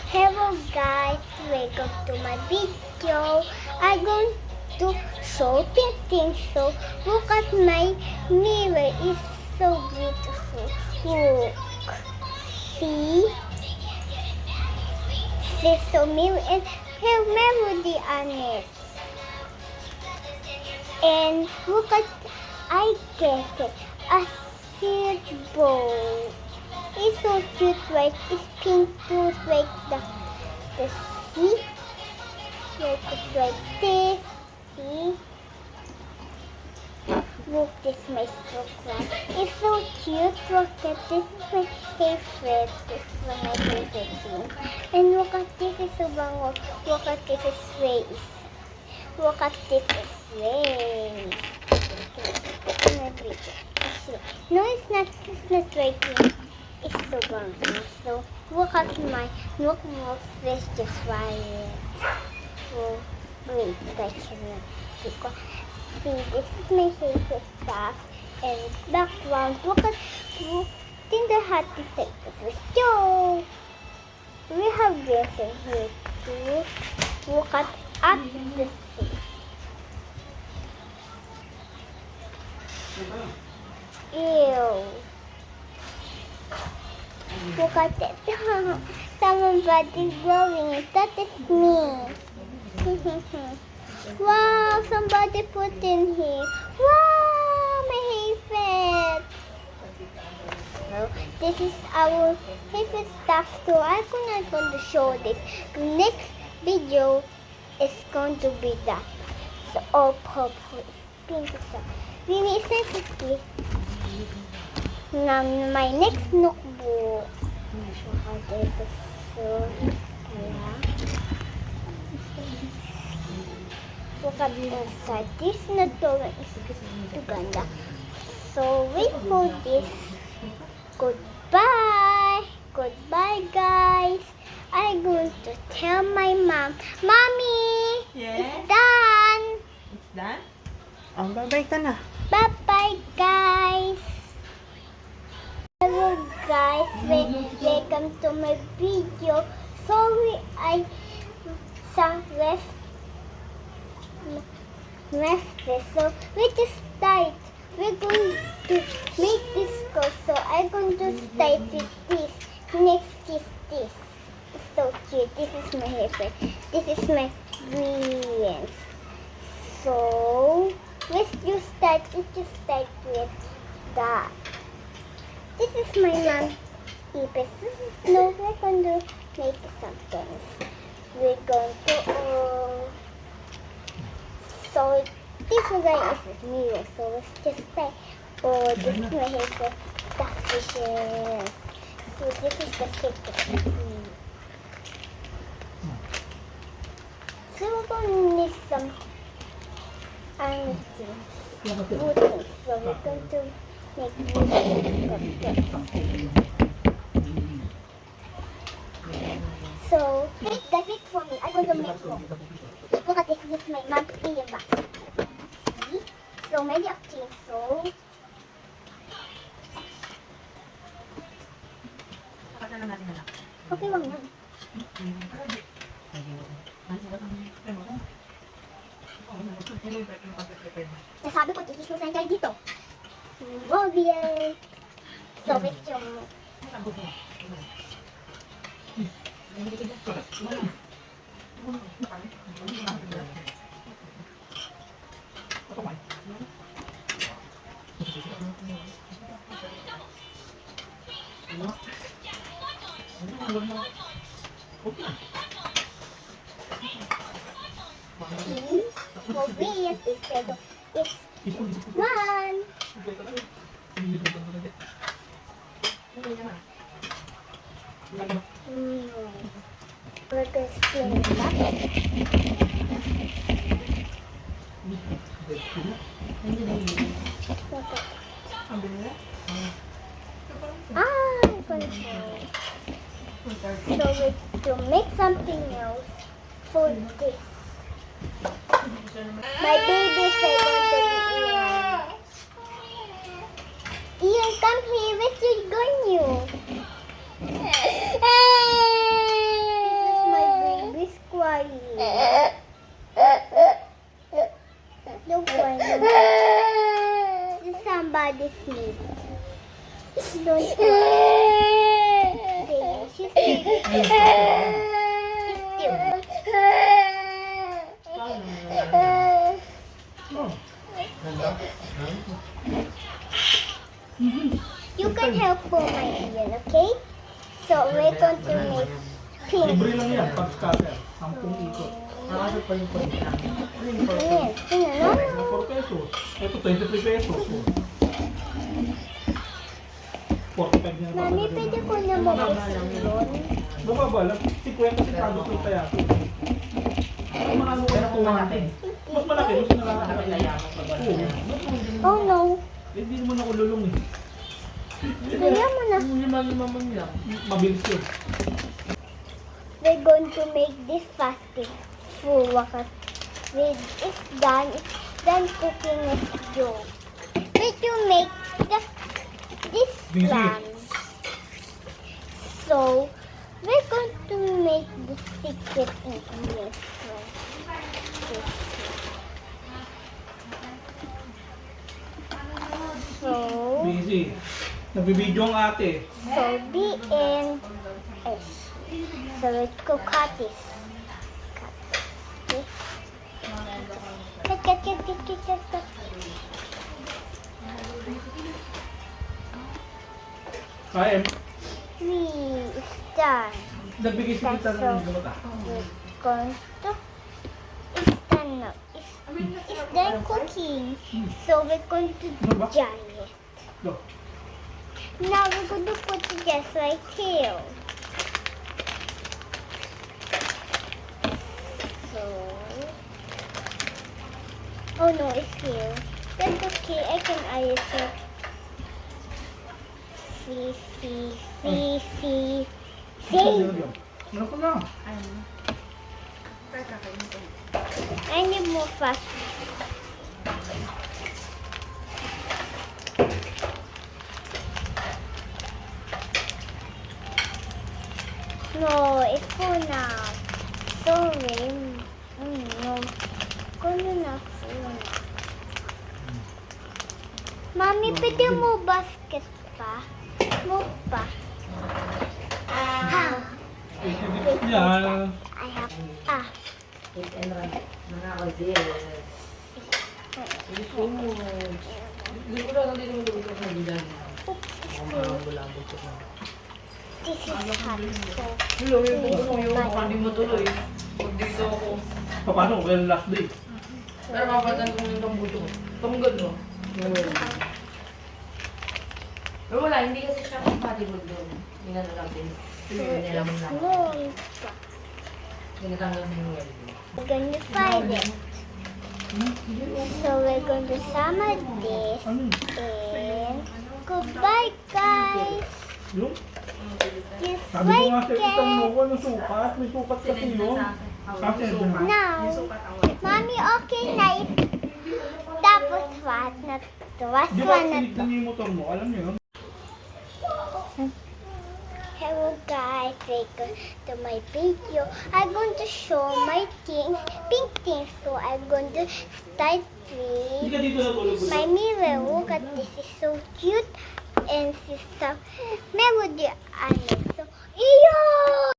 Hello guys, welcome to my video. I'm going to show painting. So look at my mirror. It's so beautiful. Look. See? There's so mirror and her melody on it. And look at I get it. A silk bow. It's so cute, right? It's pink too, like the sea. Like it's like this. See? Look, this is my chocolate. It's so cute. Look at this. Is my favorite. This is my favorite thing. And look at this. Is so bango. Look at this. Is race. Look at this. Is race. My picture. No, it's not. It's not right here. It's so bumpy. So look at my look fish just right. Oh, wait, I cannot because see this is my favorite stuff and background. Look in the hat to take this. So we have this in here too. Look at the sea. Ew. Look at it. Somebody's blowing it. That is me. Wow, somebody put in here. Wow, my favorite. So, this is our favorite stuff too. I'm not going to show this. The next video is going to be that. So, all purple. Pink stuff. Really sensitive. Now, my next notebook. Look at inside. This notebook is Uganda. So wait for this. Goodbye. Goodbye, guys. I'm going to tell my mom. Mommy, Yes? it's done. It's done? Oh, bye-bye ka na. Bye-bye, guys. Hello guys, welcome to my video. Sorry I sang restless. So we just start. We're going to make this go. So I'm going to start with this. Next is this. It's so cute. This is my favorite. This is my brilliance. So let's just start. Let's just start with that. This is my mom. No, we're going to make something. We're going to so this guy is mirror. So let's just start. Oh, this is my hair. That's so this is the secret. So we're going to need some wood. So we're going to make so that's it for me. I'm going to make more. Look at this. This is my mom's box. See? So many of things. So okay lang yan. Nasabi ko, this is my kayo dito. Warrior. So, wait yung... Warrior is one. We're going to spin it up. I'm going to make something else for this. My babies are going to be Ian. Ian, come here. Where's you going, you? sleep. Don't yeah, she's sleeping. She's still. Oh. You can help pull my ear, okay? So we're going to make pink. Libre lang yan, pag scatter. 10 ikot. Nakasap pa yung kulit namin. Ayan, sino no? 4 pesos. Ito, 23 pesos. 45 niya. Mami, pwede ko na mag-doon. Bababa lang. 50 si Carlos ng kaya. Ay, maano ka na natin. Mas malaki, mas nalalaman. Oo. Oh no. Eh, hindi naman ako lulong eh. Kaya mo na. Yung lima-lima man lang. Mabilis yun. We're going to make this fasting full wakat. When it's done cooking is dough. Wait to make this Busy. lamb. So we're going to make the secret ingredients. So Busy. Nagbibideo ang ate. so the end. So let's go cut this. Cut. Kaya, It's done. nagbigay si Peter ng gamot ah. We're going to. It's done now. It's done cooking. So we're going to dry it. Go. Now we're going to put it just right here. So, oh no, it's here. That's okay. I can ice it. See. Ano ko lang? I need more fast. No, it's full now. Sorry. No. Kuno na full na. Mami, pwede mo basket pa? Mo pa. Yan. I have, Hit and run. Nakakazi. Gusto mo. Hindi ko lang din mo sa bilang. Malambot ko. this is hot. So, Hello, yung gusto mo yung hindi mo tuloy. Pag dito ako. Papasok ko yung last day. Pero mapatan ko yung tambuto ko. Tumugad mo. Pero wala, hindi kasi siya compatible doon. Hindi na natin. Nalaman lang. small. Tinatanggal mo yung well. We're going to fry it. So we're going to summer this Ano? and goodbye guys. Yung? Just Sabi ko nga sa like isang it. nuko, ano sukat? May sukat kasi yun. Kasi Now, Mommy, okay na if tapos what na to? Was di ba one na to? sinig yung motor mo? Alam niyo yun? Hello guys, welcome to my video. I'm going to show my things, pink things. So I'm going to start Hindi with ka dito natulog. my mirror. Look at this, is so cute and this is some melody on it. So, iyo!